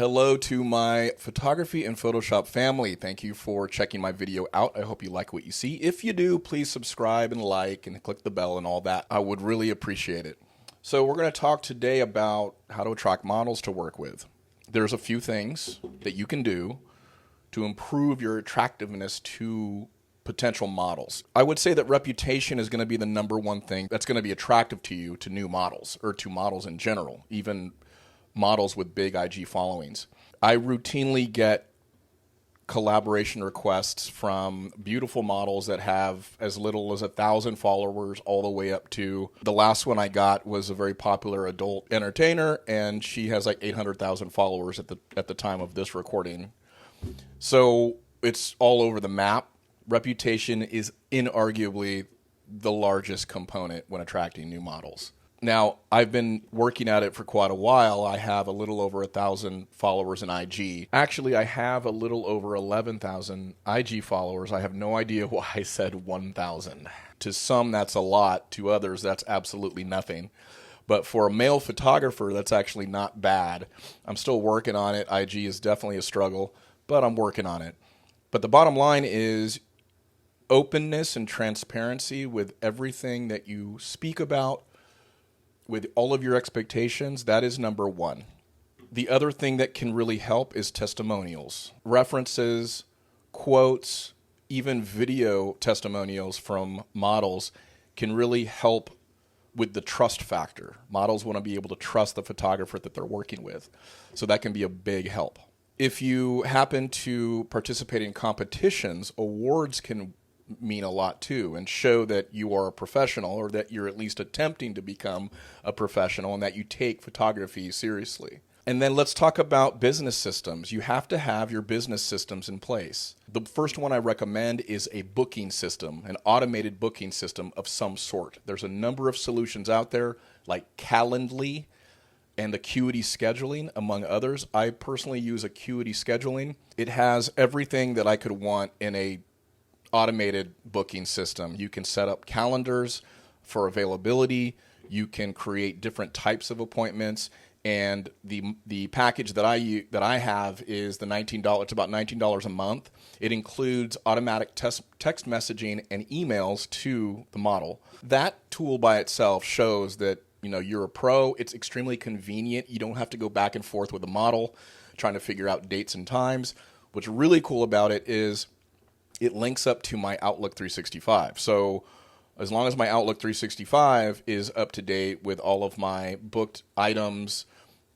Hello to my photography and Photoshop family. Thank you for checking my video out. I hope you like what you see. If you do, please subscribe and like and click the bell and all that. I would really appreciate it. So we're going to talk today about how to attract models to work with. There's a few things that you can do to improve your attractiveness to potential models. I would say that reputation is going to be the number one thing that's going to be attractive to you, to new models, or to models in general, even models with big IG followings. I routinely get collaboration requests from beautiful models that have as little as 1,000 followers all the way up to the last one I got was a very popular adult entertainer, and she has like 800,000 followers at the time of this recording. So it's all over the map. Reputation is inarguably the largest component when attracting new models. Now, I've been working at it for quite a while. I have a little over 1,000 followers in IG. Actually, I have a little over 11,000 IG followers. I have no idea why I said 1,000. To some, that's a lot. To others, that's absolutely nothing. But for a male photographer, that's actually not bad. I'm still working on it. IG is definitely a struggle, but I'm working on it. But the bottom line is openness and transparency with everything that you speak about, with all of your expectations. That is number one. The other thing that can really help is testimonials, references, quotes, even video testimonials from models can really help with the trust factor. Models want to be able to trust the photographer that they're working with. So that can be a big help. If you happen to participate in competitions, awards can mean a lot too, and show that you are a professional, or that you're at least attempting to become a professional, and that you take photography seriously. And then let's talk about business systems. You have to have your business systems in place. The first one I recommend is a booking system, an automated booking system of some sort. There's a number of solutions out there like Calendly and Acuity Scheduling, among others. I personally use Acuity Scheduling. It has everything that I could want in a automated booking system. You can set up calendars for availability. You can create different types of appointments. And the package that I have is the $19. It's about $19 a month. It includes automatic text messaging and emails to the model. That tool by itself shows that you're a pro. It's extremely convenient. You don't have to go back and forth with the model trying to figure out dates and times. What's really cool about it is it links up to my Outlook 365. So as long as my Outlook 365 is up to date with all of my booked items,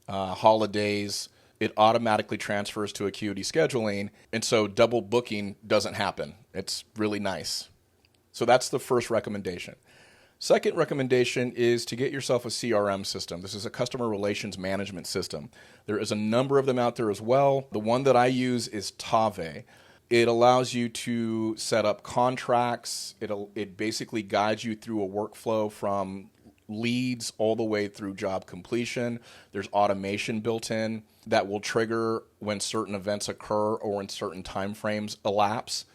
holidays, it automatically transfers to Acuity Scheduling. And so double booking doesn't happen. It's really nice. So that's the first recommendation. Second recommendation is to get yourself a CRM system. This is a customer relations management system. There is a number of them out there as well. The one that I use is Tave. It allows you to set up contracts. It basically guides you through a workflow from leads all the way through job completion. There's automation built in that will trigger when certain events occur or when certain time frames elapse.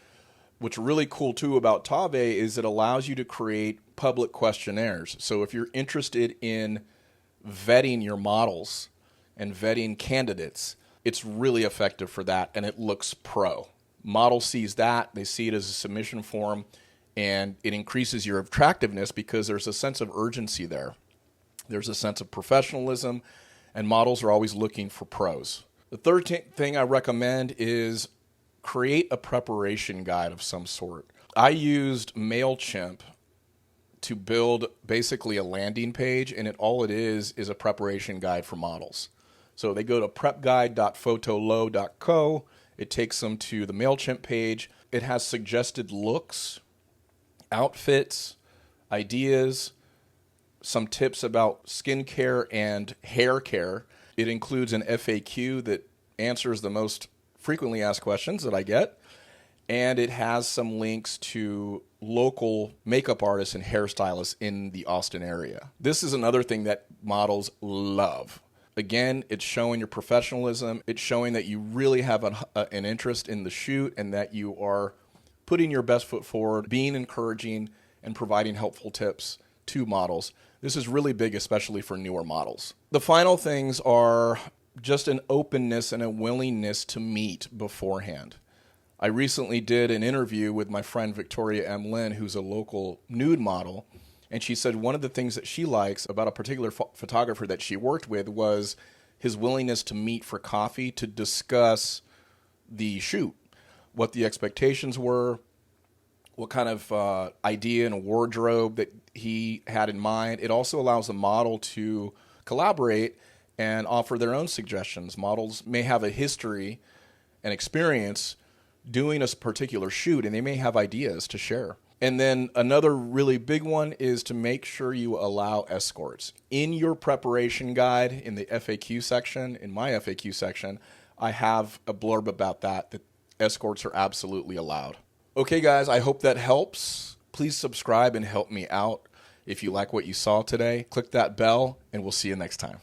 What's really cool too about Tave is it allows you to create public questionnaires. So if you're interested in vetting your models and vetting candidates, it's really effective for that, and it looks pro. Model sees that, they see it as a submission form, and it increases your attractiveness because there's a sense of urgency there. There's a sense of professionalism, and models are always looking for pros. The third thing I recommend is create a preparation guide of some sort. I used MailChimp to build basically a landing page, and all it is a preparation guide for models. So they go to prepguide.photolo.co. It takes them to the MailChimp page. It has suggested looks, outfits, ideas, some tips about skincare and hair care. It includes an FAQ that answers the most frequently asked questions that I get. And it has some links to local makeup artists and hairstylists in the Austin area. This is another thing that models love. Again, it's showing your professionalism. It's showing that you really have an interest in the shoot and that you are putting your best foot forward, being encouraging, and providing helpful tips to models. This is really big, especially for newer models. The final things are just an openness and a willingness to meet beforehand. I recently did an interview with my friend Victoria M. Lynn, who's a local nude model, and she said one of the things that she likes about a particular photographer that she worked with was his willingness to meet for coffee to discuss the shoot, what the expectations were, what kind of idea and wardrobe that he had in mind. It also allows the model to collaborate and offer their own suggestions. Models may have a history and experience doing a particular shoot, and they may have ideas to share. And then another really big one is to make sure you allow escorts. In your preparation guide, in the FAQ section, in my FAQ section, I have a blurb about that escorts are absolutely allowed. Okay, guys, I hope that helps. Please subscribe and help me out. If you like what you saw today, click that bell, and we'll see you next time.